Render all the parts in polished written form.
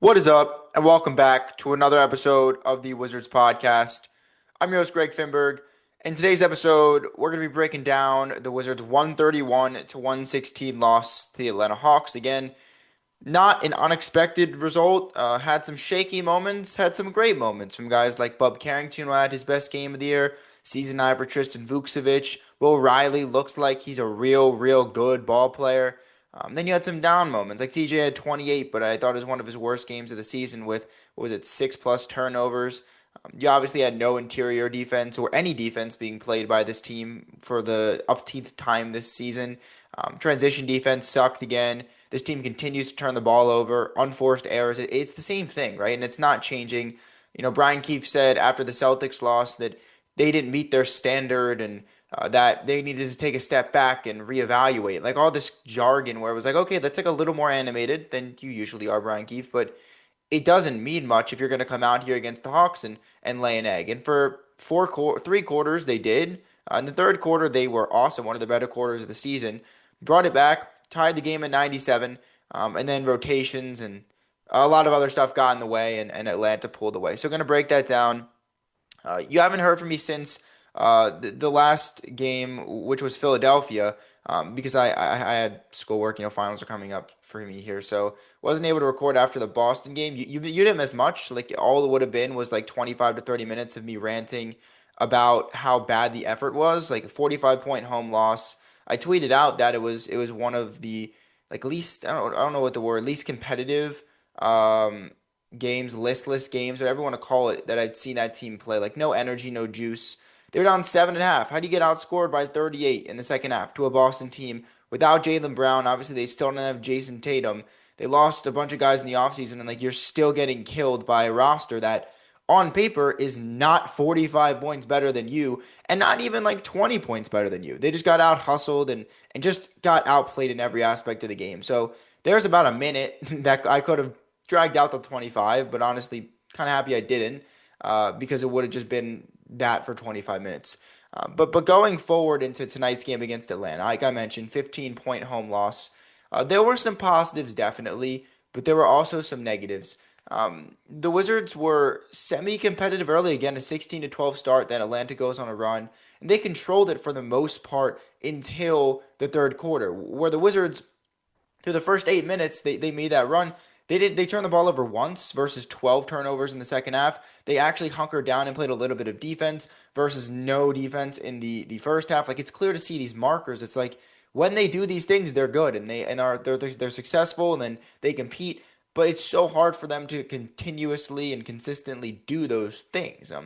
What is up, and welcome back to another episode of the Wizards Podcast. I'm your host, Greg Finberg. In today's episode, we're going to be breaking down the Wizards' 131 to 116 loss to the Atlanta Hawks. Again, not an unexpected result. Had some shaky moments, had some great moments from guys like Carrington, who had his best game of the year. Season 9 for Tristan Vukcevic. Will Riley looks like he's a real good ball player. Then you had some down moments. Like TJ had 28, but I thought it was one of his worst games of the season with, 6+ turnovers. You obviously had no interior defense or any defense being played by this team for the upteenth time this season. Transition defense sucked again. This team continues to turn the ball over, unforced errors. It's the same thing, right? And it's not changing. Brian Keefe said after the Celtics lost that they didn't meet their standard and that they needed to take a step back and reevaluate. Like all this jargon where it was like, okay, that's like a little more animated than you usually are, Brian Keefe, but it doesn't mean much if you're going to come out here against the Hawks and lay an egg. And for 3 quarters, they did. In the third quarter, they were awesome, one of the better quarters of the season. Brought it back, tied the game at 97, and then rotations and a lot of other stuff got in the way, and Atlanta pulled away. So going to break that down. You haven't heard from me since the last game, which was Philadelphia, because I had schoolwork. Finals are coming up for me here, so wasn't able to record after the Boston game. You didn't miss much. Like all it would have been was like 25 to 30 minutes of me ranting about how bad the effort was. Like a 45-point home loss. I tweeted out that it was one of the like least I don't know what the word least competitive games, listless games, whatever you want to call it, that I'd seen that team play. Like no energy, no juice. They were down 7.5. How do you get outscored by 38 in the second half to a Boston team without Jaylen Brown? Obviously, they still don't have Jason Tatum. They lost a bunch of guys in the offseason, and like you're still getting killed by a roster that on paper is not 45 points better than you and not even like 20 points better than you. They just got out hustled and just got outplayed in every aspect of the game. So there's about a minute that I could have dragged out the 25, but honestly, kind of happy I didn't because it would have just been that for 25 minutes. But going forward into tonight's game against Atlanta, like I mentioned, 15-point home loss. There were some positives, definitely, but there were also some negatives. The Wizards were semi-competitive early, again, a 16-12 start, then Atlanta goes on a run, and they controlled it for the most part until the third quarter, where the Wizards, through the first 8 minutes, they made that run. They turned the ball over once versus 12 turnovers in the second half. They actually hunkered down and played a little bit of defense versus no defense in the first half. Like it's clear to see these markers. It's like when they do these things, they're good and they're successful and then they compete. But it's so hard for them to continuously and consistently do those things. A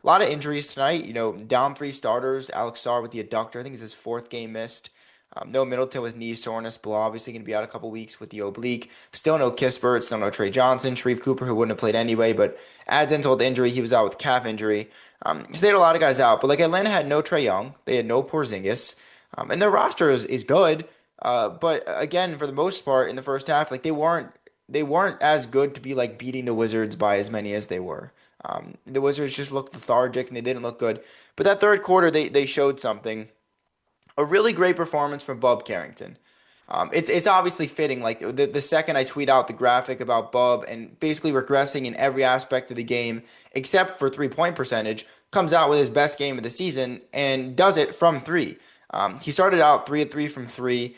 lot of injuries tonight. Down 3 starters. Alex Sarr with the adductor. I think it's his fourth game missed. No Middleton with knee soreness. Blah obviously going to be out a couple weeks with the oblique. Still no Kispert. Still no Trey Johnson. Sharif Cooper, who wouldn't have played anyway, but adds insult to injury. He was out with calf injury. So they had a lot of guys out. But like Atlanta had no Trey Young. They had no Porzingis. And their roster is good. But again, for the most part, in the first half, like they weren't as good to be like beating the Wizards by as many as they were. The Wizards just looked lethargic and they didn't look good. But that third quarter, they showed something. A really great performance from Bub Carrington. It's obviously fitting. Like the second I tweet out the graphic about Bub and basically regressing in every aspect of the game except for 3-point percentage, comes out with his best game of the season and does it from three. He started out 3 of 3 from three.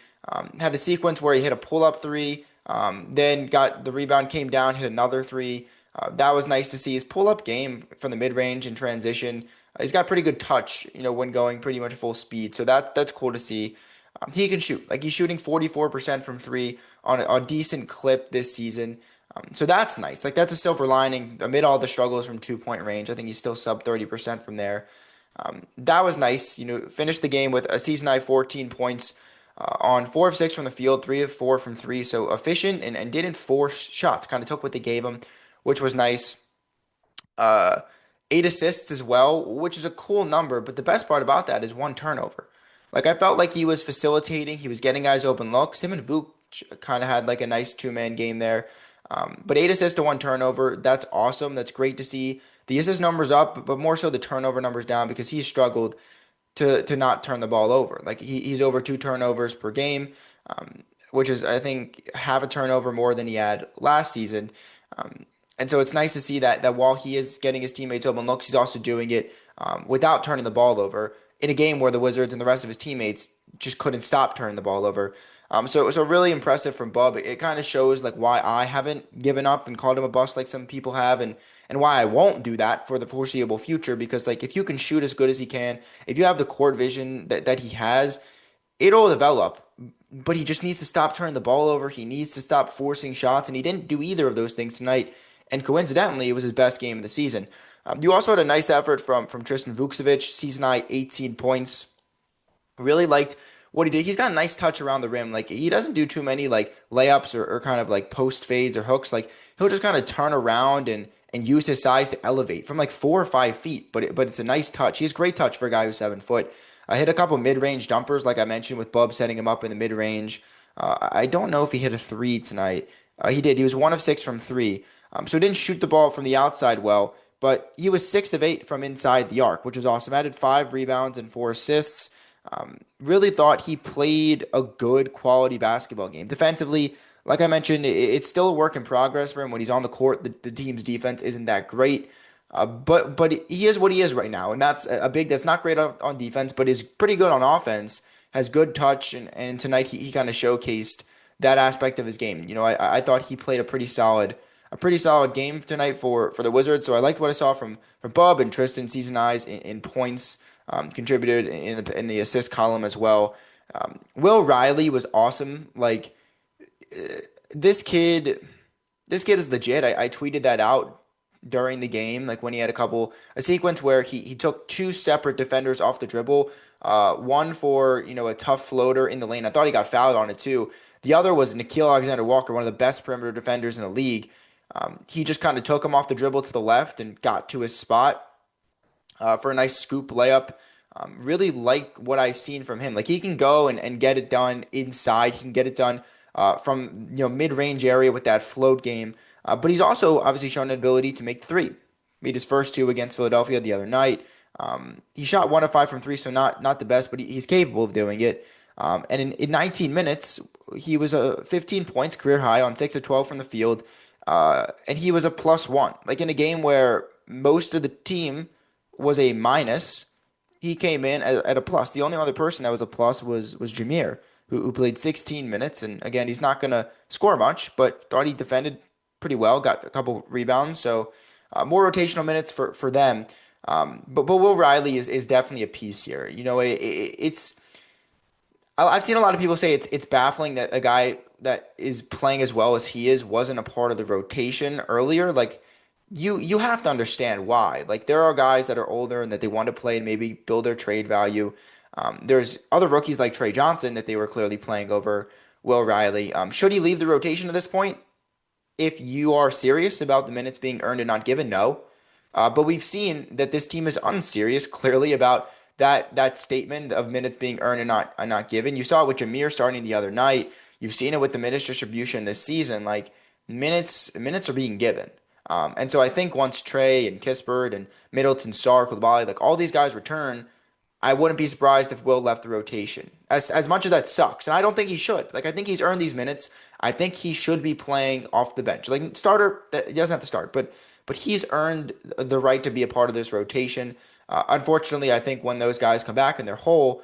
Had a sequence where he hit a pull-up three. Then got the rebound, came down, hit another three. That was nice to see. His pull-up game from the mid-range and transition. He's got pretty good touch, when going pretty much full speed. So that's cool to see. He can shoot. Like he's shooting 44% from three on a decent clip this season. So that's nice. Like that's a silver lining amid all the struggles from 2-point range. I think he's still sub 30% from there. That was nice. Finished the game with a season high 14 points on 4 of 6 from the field, 3 of 4 from three. So efficient and didn't force shots. Kind of took what they gave him, which was nice. 8 assists as well, which is a cool number. But the best part about that is 1 turnover. Like I felt like he was facilitating. He was getting guys open looks. Him and Vuk kind of had like a nice 2-man game there. But 8 assists to 1 turnover, that's awesome. That's great to see. The assist numbers up, but more so the turnover numbers down because he's struggled to not turn the ball over. Like he's over 2 turnovers per game, which is I think half a turnover more than he had last season. And so it's nice to see that while he is getting his teammates open looks, he's also doing it without turning the ball over in a game where the Wizards and the rest of his teammates just couldn't stop turning the ball over. So really impressive from Bub. It kind of shows like why I haven't given up and called him a bust like some people have, and why I won't do that for the foreseeable future. Because like if you can shoot as good as he can, if you have the court vision that he has, it'll develop. But he just needs to stop turning the ball over. He needs to stop forcing shots, and he didn't do either of those things tonight. And coincidentally, it was his best game of the season. You also had a nice effort from Tristan Vukcevic, season high 18 points. Really liked what he did. He's got a nice touch around the rim. Like he doesn't do too many like layups or kind of like post fades or hooks. Like he'll just kind of turn around and use his size to elevate from like 4 or 5 feet. But it's a nice touch. He has great touch for a guy who's 7 foot. I hit a couple mid-range dumpers, like I mentioned, with Bub setting him up in the mid-range. I don't know if he hit a three tonight. He did. He was 1 of 6 from three. So he didn't shoot the ball from the outside well, but he was 6 of 8 from inside the arc, which was awesome. Added 5 rebounds and 4 assists. Really thought he played a good quality basketball game. Defensively, like I mentioned, it's still a work in progress for him. When he's on the court, the team's defense isn't that great. But he is what he is right now, and that's a big that's not great on defense, but is pretty good on offense. Has good touch, and tonight he kind of showcased that aspect of his game. I thought he played a pretty solid game tonight for the Wizards. So I liked what I saw from Bub and Tristan, season highs in points, contributed in the assist column as well. Will Riley was awesome. Like this kid, this kid is legit. I tweeted that out during the game, like when he had a sequence where he took two separate defenders off the dribble, one for a tough floater in the lane. I thought he got fouled on it too. The other was Nickeil Alexander-Walker, one of the best perimeter defenders in the league. He just kind of took him off the dribble to the left and got to his spot for a nice scoop layup. Really like what I've seen from him. Like he can go and get it done inside. He can get it done from mid-range area with that float game. But he's also obviously shown an ability to make three. Made his first two against Philadelphia the other night. He shot 1 of 5 from three, so not the best, but he's capable of doing it. And in 19 minutes, he was 15 points, career high on 6 of 12 from the field. And he was a +1. Like in a game where most of the team was a minus, he came in at a plus. The only other person that was a plus was Jameer, who played 16 minutes. And again, he's not going to score much, but thought he defended pretty well, got a couple rebounds. So more rotational minutes for them. But Will Riley is definitely a piece here. I've seen a lot of people say it's baffling that a guy that is playing as well as he is wasn't a part of the rotation earlier. Like you have to understand why. Like there are guys that are older and that they want to play and maybe build their trade value. There's other rookies like Trey Johnson that they were clearly playing over Will Riley. Should he leave the rotation at this point? If you are serious about the minutes being earned and not given, no. But we've seen that this team is unserious clearly about that statement of minutes being earned and not given. You saw it with Jameer starting the other night. You've seen it with the minutes distribution this season. Like minutes are being given. And so I think once Trey and Kispert and Middleton, Sark, Koulibaly, like all these guys return, I wouldn't be surprised if Will left the rotation. As much as that sucks, and I don't think he should. Like I think he's earned these minutes. I think he should be playing off the bench. Like starter, he doesn't have to start, but he's earned the right to be a part of this rotation. Unfortunately, I think when those guys come back and they're whole,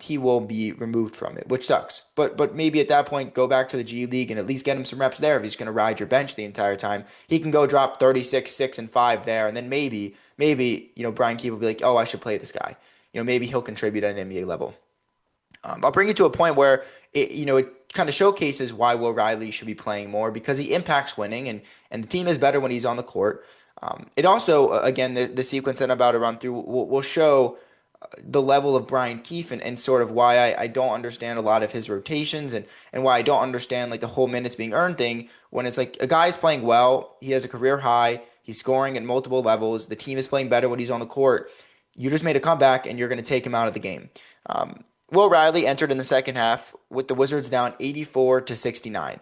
he will be removed from it, which sucks. But maybe at that point, go back to the G League and at least get him some reps there. If he's going to ride your bench the entire time, he can go drop 36, 6, and 5 there, and then maybe Brian Keefe will be like, oh, I should play this guy. Maybe he'll contribute at an NBA level. I'll bring you to a point where it kind of showcases why Will Riley should be playing more because he impacts winning and the team is better when he's on the court. It also, again, the sequence that I'm about to run through will show the level of Brian Keefe and sort of why I don't understand a lot of his rotations and why I don't understand like the whole minutes being earned thing when it's like a guy's playing well, he has a career high, he's scoring at multiple levels, the team is playing better when he's on the court. You just made a comeback and you're going to take him out of the game. Will Riley entered in the second half with the Wizards down 84-69.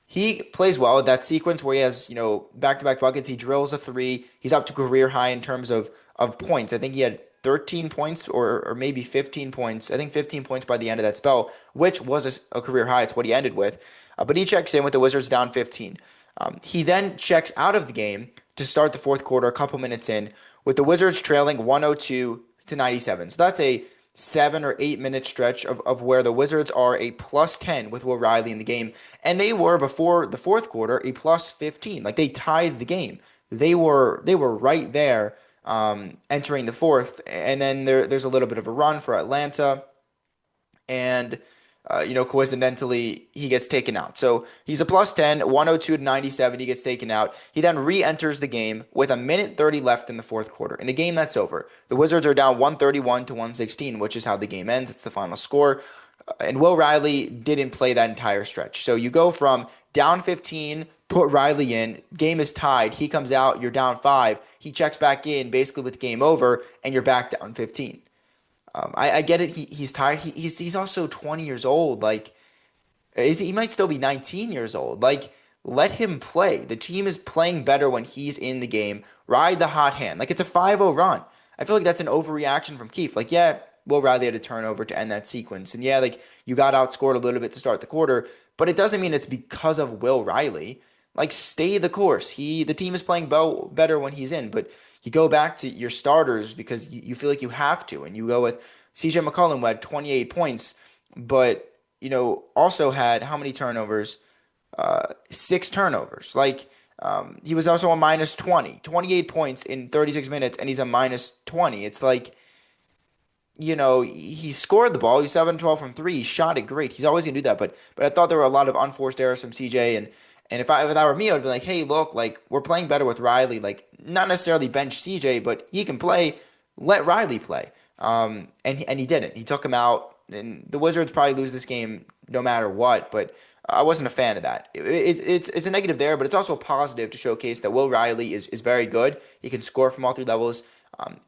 He plays well at that sequence where he has, back-to-back buckets. He drills a three. He's up to career high in terms of points. I think he had 13 points or maybe 15 points. I think 15 points by the end of that spell, which was a career high. It's what he ended with. But he checks in with the Wizards down 15. He then checks out of the game to start the fourth quarter a couple minutes in with the Wizards trailing 102 to 97. So that's a 7 or 8 minute stretch of where the Wizards are a plus 10 with Will Riley in the game. And they were, before the fourth quarter, a plus 15. Like, they tied the game. They were right there entering the fourth. And then there's a little bit of a run for Atlanta. And coincidentally, he gets taken out. So he's a plus 10, 102 to 97. He gets taken out. He then re-enters the game with a minute 30 left in the fourth quarter. In a game that's over, the Wizards are down 131 to 116, which is how the game ends. It's the final score. And Will Riley didn't play that entire stretch. So you go from down 15, put Riley in, game is tied, he comes out, you're down 5, he checks back in basically with game over, and you're back down 15. I get it. He's tired. He's also 20 years old. Like, he might still be 19 years old. Like, let him play. The team is playing better when he's in the game. Ride the hot hand. Like, it's a 5-0 run. I feel like that's an overreaction from Keefe. Like, yeah, Will Riley had a turnover to end that sequence. And yeah, like, you got outscored a little bit to start the quarter, but it doesn't mean it's because of Will Riley. Like, stay the course. The team is playing better when he's in, but you go back to your starters because you feel like you have to, and you go with CJ McCollum, who had 28 points, but also had how many turnovers? 6 turnovers. Like, he was also a minus 20, 28 points in 36 minutes, and he's a minus 20. It's like, he scored the ball. He's 7-12 from 3. He shot it great. He's always gonna do that. But I thought there were a lot of unforced errors from CJ, and if I were me, I would be like, hey, look, like, we're playing better with Riley. Like, not necessarily bench CJ, but he can play. Let Riley play. And he didn't. He took him out, and the Wizards probably lose this game no matter what. But I wasn't a fan of that. It's a negative there, but it's also a positive to showcase that Will Riley is very good. He can score from all 3 levels,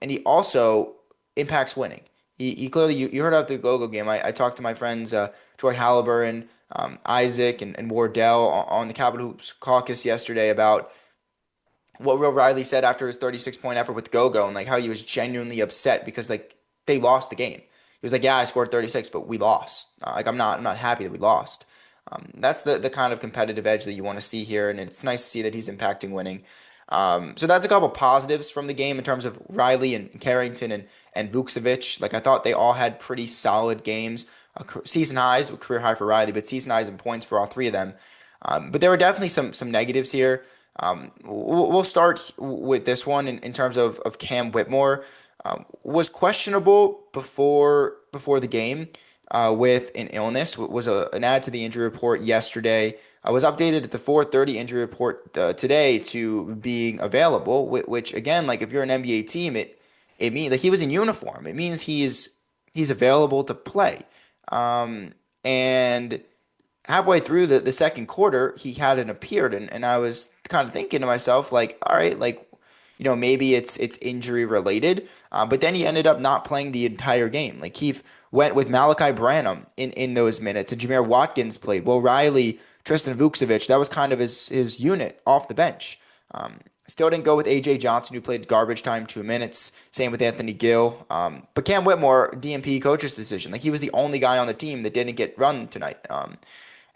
and he also impacts winning. He clearly, you heard about the go-go game. I talked to my friends Troy Halliburton, Isaac, and Wardell on the Capitol Hoops caucus yesterday about what Will Riley said after his 36-point effort with go-go, and like how he was genuinely upset because like they lost the game. He was like, yeah, I scored 36, but we lost. Like, I'm not happy that we lost. That's the kind of competitive edge that you want to see here, and it's nice to see that he's impacting winning. So that's a couple positives from the game in terms of Riley and Carrington and Vukcevic. Like, I thought they all had pretty solid games. Season highs, career high for Riley, but season highs in points for all 3 of them. But there were definitely some negatives here. We'll start with this one in terms of Cam Whitmore. Was questionable before the game with an illness. Was an add to the injury report yesterday. I was updated at the 4:30 injury report today to being available, which again, like, if you're an NBA team, it means like he was in uniform. It means he's available to play. And halfway through the second quarter, he hadn't appeared, and I was kind of thinking to myself, like, all right, like, maybe it's injury related, but then he ended up not playing the entire game. Like, Keefe went with Malachi Branham in those minutes, and Jameer Watkins played. Will Riley, Tristan Vukcevic, that was kind of his unit off the bench. Still didn't go with A.J. Johnson, who played garbage time 2 minutes. Same with Anthony Gill. But Cam Whitmore, DMP coach's decision. Like, he was the only guy on the team that didn't get run tonight.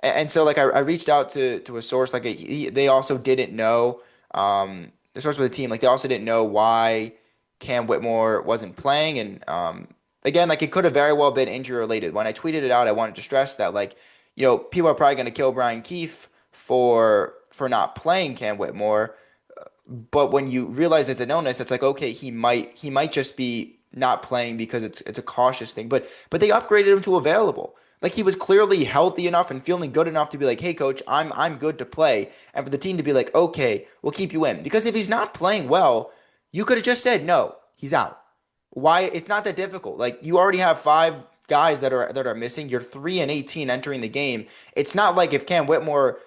And so, like, I reached out to a source. Like, they also didn't know, the source with the team, like, they also didn't know why Cam Whitmore wasn't playing. And again, like, it could have very well been injury related. When I tweeted it out, I wanted to stress that, like, people are probably going to kill Brian Keefe for not playing Cam Whitmore. But when you realize it's an illness, it's like, okay, he might just be not playing because it's a cautious thing. But they upgraded him to available. Like, he was clearly healthy enough and feeling good enough to be like, hey, coach, I'm good to play. And for the team to be like, okay, we'll keep you in. Because if he's not playing well, you could have just said, no, he's out. Why? It's not that difficult. Like, you already have 5 guys that are missing. You're 3-18 entering the game. It's not like if Cam Whitmore,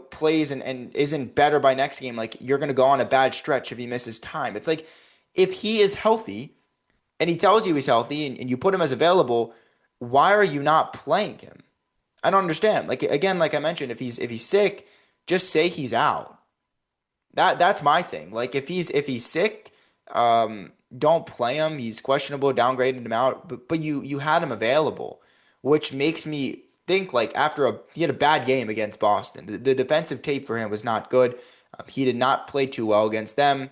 plays and isn't better by next game, like, you're going to go on a bad stretch if he misses time. It's like, if he is healthy and he tells you he's healthy and you put him as available, why are you not playing him? I don't understand. Like, again, like I mentioned, if he's sick, just say he's out. That's my thing. Like, if he's sick, don't play him. He's questionable, downgraded him out. But you had him available, which makes me think like he had a bad game against Boston. The defensive tape for him was not good. He did not play too well against them,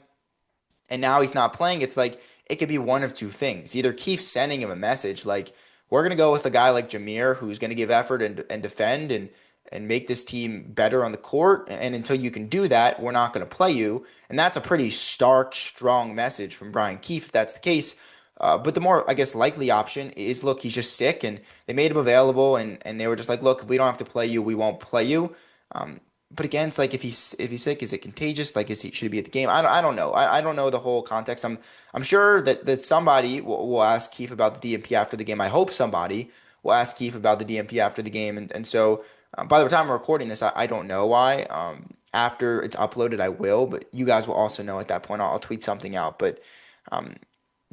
and now he's not playing. It's like it could be one of two things. Either keep sending him a message like we're gonna go with a guy like Jameer who's gonna give effort and defend and make this team better on the court. And until you can do that, we're not gonna play you. And that's a pretty stark, strong message from Brian Keefe if that's the case. But the more, I guess, likely option is, look, he's just sick, and they made him available, and they were just like, look, if we don't have to play you, we won't play you. Um, but again, it's like if he's sick, is it contagious? Like, should he be at the game? I don't know. I don't know the whole context. I'm sure that somebody will ask Keefe about the DMP after the game. I hope somebody will ask Keefe about the DMP after the game, and so by the time I'm recording this, I don't know why. After it's uploaded, I will, but you guys will also know at that point. I'll tweet something out, but. Um,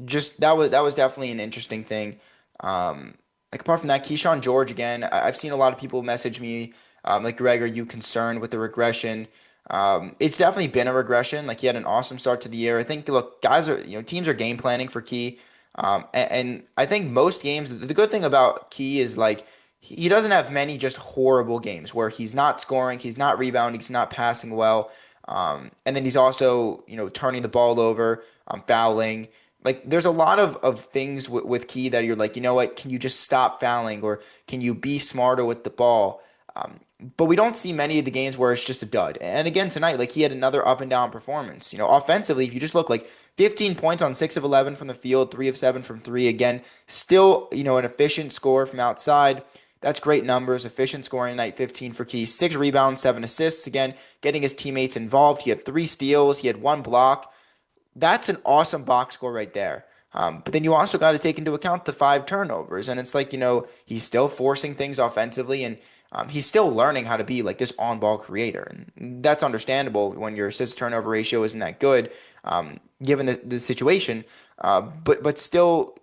just that was definitely an interesting thing. Like apart from that, Keyshawn George again. I've seen a lot of people message me like, Greg, are you concerned with the regression? It's definitely been a regression. Like he had an awesome start to the year. I think look, guys are teams are game planning for Key, and I think most games. The good thing about Key is like he doesn't have many just horrible games where he's not scoring, he's not rebounding, he's not passing well, and then he's also turning the ball over, fouling. Like there's a lot of things with Key that you're like, you know what, can you just stop fouling or can you be smarter with the ball? But we don't see many of the games where it's just a dud. And again tonight, like he had another up and down performance. Offensively, if you just look like 15 points on 6 of 11 from the field, 3 of 7 from 3. Again, still, an efficient score from outside. That's great numbers. Efficient scoring tonight, 15 for Key, 6 rebounds, 7 assists. Again, getting his teammates involved. He had 3 steals. He had 1 block. That's an awesome box score right there. But then you also got to take into account the 5 turnovers. And it's like, he's still forcing things offensively, and he's still learning how to be like this on-ball creator. And that's understandable when your assist-turnover ratio isn't that good, given the situation. But still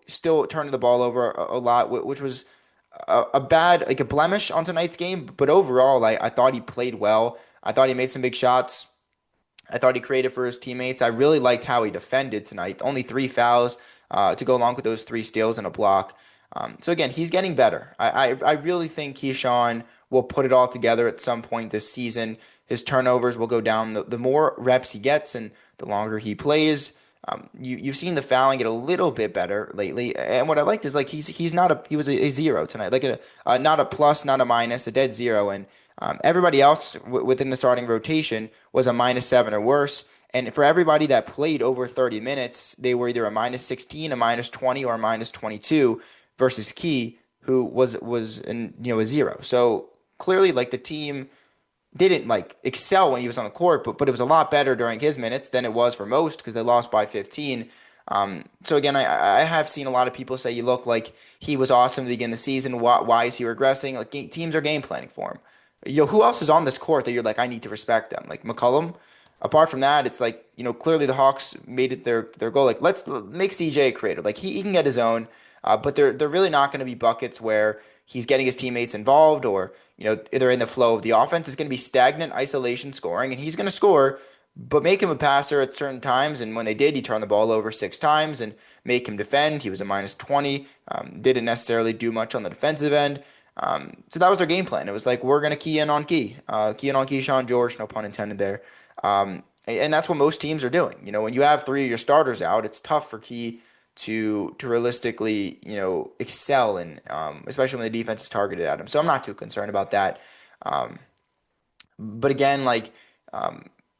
turning the ball over a lot, which was a bad, like a blemish on tonight's game. But overall, I thought he played well. I thought he made some big shots. I thought he created for his teammates. I really liked how he defended tonight. Only 3 fouls to go along with those 3 steals and a block. So again, he's getting better. I really think Keyshawn will put it all together at some point this season. His turnovers will go down. The more reps he gets and the longer he plays. You've seen the fouling get a little bit better lately. And what I liked is like he was a 0 tonight, like not a plus, not a minus, a dead 0. And everybody else within the starting rotation was a -7 or worse. And for everybody that played over 30 minutes, they were either a -16, a -20, or a -22 versus Key, who was a 0. So clearly, like the team didn't like excel when he was on the court, but it was a lot better during his minutes than it was for most because they lost by 15. So again, I have seen a lot of people say, you look like he was awesome to begin the season. Why is he regressing? Like teams are game planning for him. Who else is on this court that you're like, I need to respect them? Like McCollum. Apart from that, it's like, clearly the Hawks made it their goal. Like, let's make CJ a creator. Like, he can get his own, but they're really not going to be buckets where he's getting his teammates involved or, they're in the flow of the offense. It's going to be stagnant isolation scoring, and he's going to score, but make him a passer at certain times. And when they did, he turned the ball over 6 times and make him defend. He was a -20. Didn't necessarily do much on the defensive end. So that was their game plan. It was like, we're going to key in on Keyshawn George, no pun intended there. And that's what most teams are doing. When you have 3 of your starters out, it's tough for Key to realistically, excel, and especially when the defense is targeted at him. So I'm not too concerned about that. But again, like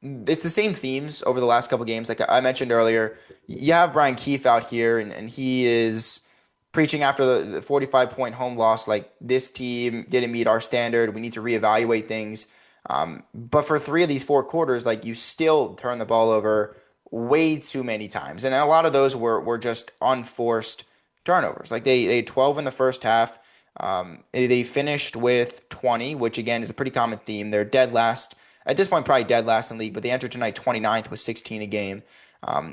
it's the same themes over the last couple games. Like I mentioned earlier, you have Brian Keefe out here, and he is preaching after the 45-point home loss, like this team didn't meet our standard. We need to reevaluate things. But for 3 of these 4 quarters, like you still turn the ball over way too many times. And a lot of those were just unforced turnovers. Like they had 12 in the first half. They finished with 20, which again is a pretty common theme. They're dead last. At this point, probably dead last in the league, but they entered tonight 29th with 16 a game.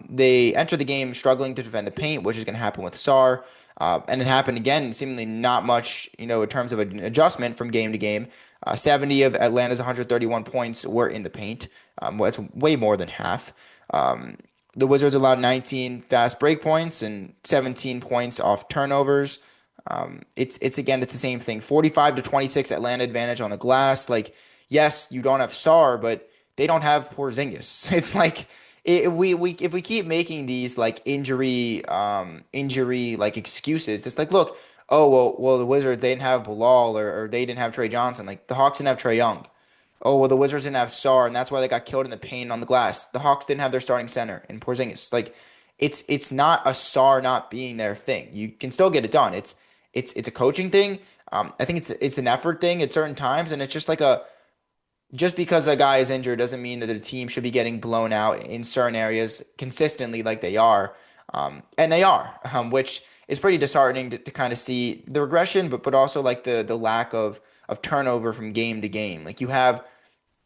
They entered the game struggling to defend the paint, which is going to happen with Sarr. And it happened again, seemingly not much, in terms of an adjustment from game to game. 70 of Atlanta's 131 points were in the paint. That's way more than half. The Wizards allowed 19 fast break points and 17 points off turnovers. It's the same thing. 45-26 Atlanta advantage on the glass. Like, yes, you don't have Sar, but they don't have Porzingis. It's like we if we keep making these like injury like excuses, it's like, look, oh well the Wizards, they didn't have Bilal, or they didn't have Trey Johnson. Like the Hawks didn't have Trey Young. Oh well, the Wizards didn't have Sar, and that's why they got killed in the paint on the glass. The Hawks didn't have their starting center in Porzingis. Like it's not a Sar not being their thing. You can still get it done. It's a coaching thing. I think it's an effort thing at certain times, and it's just like a just because a guy is injured doesn't mean that the team should be getting blown out in certain areas consistently like they are. And they are, which is pretty disheartening to kind of see the regression, but also like the lack of turnover from game to game. Like you have,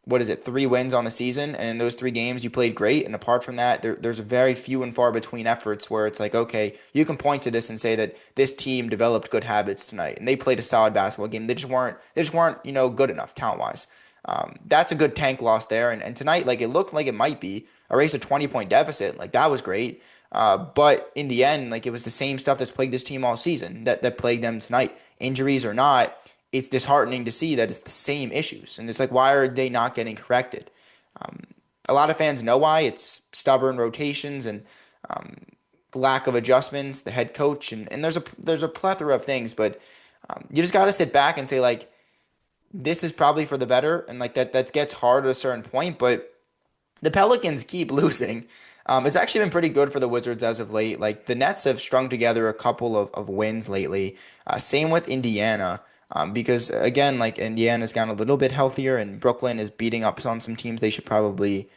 what is it, 3 wins on the season, and in those 3 games you played great. And apart from that, there's very few and far between efforts where it's like, okay, you can point to this and say that this team developed good habits tonight and they played a solid basketball game. They just weren't good enough talent wise. That's a good tank loss there. And tonight, like it looked like it might be erase a 20-point deficit. Like that was great. But in the end, like it was the same stuff that's plagued this team all season that plagued them tonight. Injuries or not, it's disheartening to see that it's the same issues. And it's like, why are they not getting corrected? A lot of fans know why. It's stubborn rotations and lack of adjustments, the head coach, and there's a plethora of things. But you just got to sit back and say, like, this is probably for the better. And like that gets hard at a certain point. But the Pelicans keep losing. It's actually been pretty good for the Wizards as of late. Like the Nets have strung together a couple of wins lately. Same with Indiana. Because again, like Indiana's gotten a little bit healthier, and Brooklyn is beating up on some teams they should probably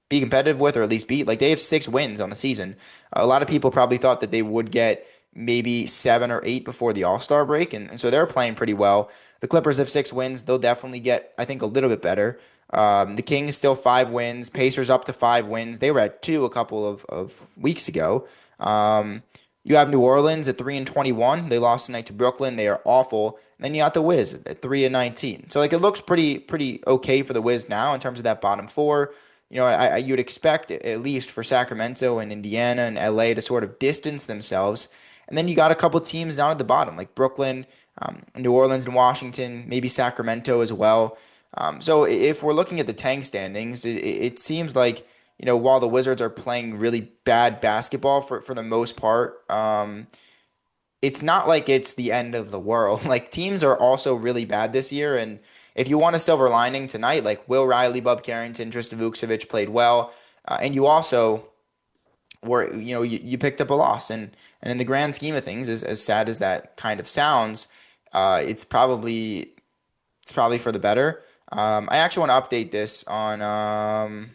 be competitive with, or at least beat. Like they have 6 wins on the season. A lot of people probably thought that they would get maybe 7 or 8 before the All-Star break, and so they're playing pretty well. The Clippers have 6 wins. They'll definitely get, I think, a little bit better. The Kings still 5 wins. Pacers up to 5 wins. They were at 2 a couple of weeks ago. You have New Orleans at 3-21. They lost tonight to Brooklyn. They are awful. And then you got the Wiz at 3-19. So like it looks pretty okay for the Wiz now in terms of that bottom four. You'd expect at least for Sacramento and Indiana and LA to sort of distance themselves. And then you got a couple teams down at the bottom, like Brooklyn, New Orleans, and Washington, maybe Sacramento as well. So if we're looking at the tank standings, it seems like, while the Wizards are playing really bad basketball for the most part, it's not like it's the end of the world. Like teams are also really bad this year, and if you want a silver lining tonight, like Will Riley, Bub Carrington, Tristan Vukcevic played well, and you also you picked up a loss, and in the grand scheme of things, as sad as that kind of sounds, it's probably for the better. I actually want to update this on.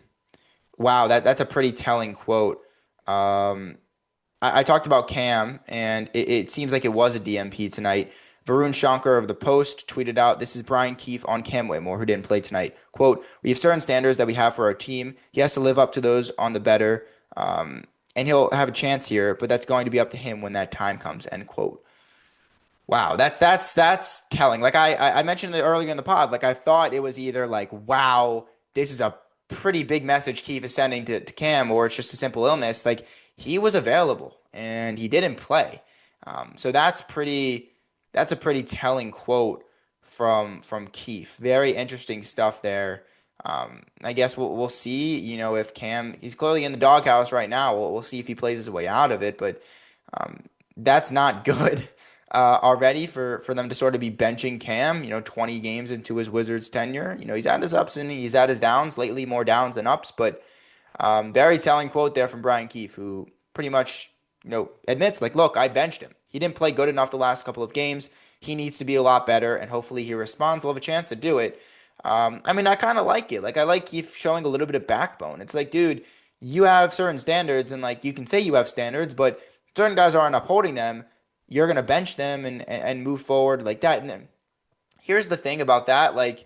Wow, that's a pretty telling quote. I talked about Cam, and it seems like it was a DMP tonight. Varun Shankar of the Post tweeted out, "This is Brian Keefe on Cam Whitmore, who didn't play tonight. Quote, we have certain standards that we have for our team. He has to live up to those on the better, and he'll have a chance here, but that's going to be up to him when that time comes," end quote. Wow, that's telling. Like I mentioned it earlier in the pod, like I thought it was either like, wow, this is a pretty big message Keefe is sending to Cam, or it's just a simple illness. Like he was available and he didn't play. So that's a pretty telling quote from Keefe. Very interesting stuff there. I guess we'll see, if Cam, he's clearly in the doghouse right now. We'll see if he plays his way out of it, but that's not good already for them to sort of be benching Cam, 20 games into his Wizards tenure. He's had his ups and he's had his downs, lately more downs than ups, but very telling quote there from Brian Keefe, who pretty much, admits, like, look, I benched him. He didn't play good enough the last couple of games. He needs to be a lot better, and hopefully he responds. He'll have a chance to do it. I kind of like it. Like, I like Keefe showing a little bit of backbone. It's like, dude, you have certain standards, and, like, you can say you have standards, but certain guys aren't upholding them. You're going to bench them and move forward like that. And then here's the thing about that. Like,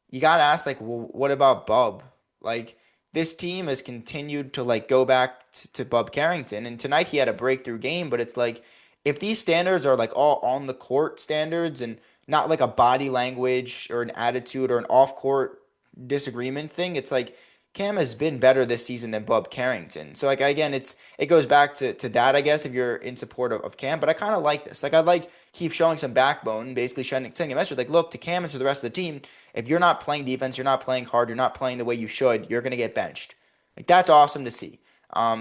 you got to ask, like, well, what about Bub? Like, this team has continued to, like, go back to Bub Carrington. And tonight he had a breakthrough game, but it's like, if these standards are, like, all on the court standards and not, like, a body language or an attitude or an off-court disagreement thing, it's like, Cam has been better this season than Bub Carrington. So like again, it goes back to that, I guess, if you're in support of Cam. But I kind of like this. Like I like Keith showing some backbone, basically sending a message like, look, to Cam and to the rest of the team, if you're not playing defense, you're not playing hard, you're not playing the way you should, you're gonna get benched. Like that's awesome to see.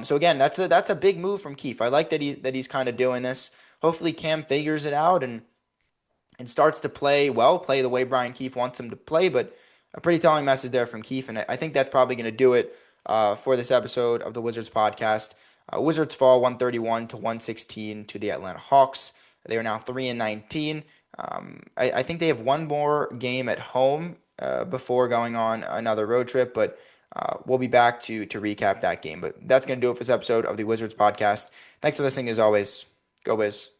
So again, that's a big move from Keith. I like that he's kind of doing this. Hopefully Cam figures it out and starts to play well, play the way Brian Keefe wants him to play. But a pretty telling message there from Keefe, and I think that's probably going to do it for this episode of the Wizards podcast. Wizards fall 131 to 116 to the Atlanta Hawks. They are now 3-19. I think they have one more game at home before going on another road trip, but we'll be back to recap that game. But that's going to do it for this episode of the Wizards podcast. Thanks for listening as always. Go Wiz.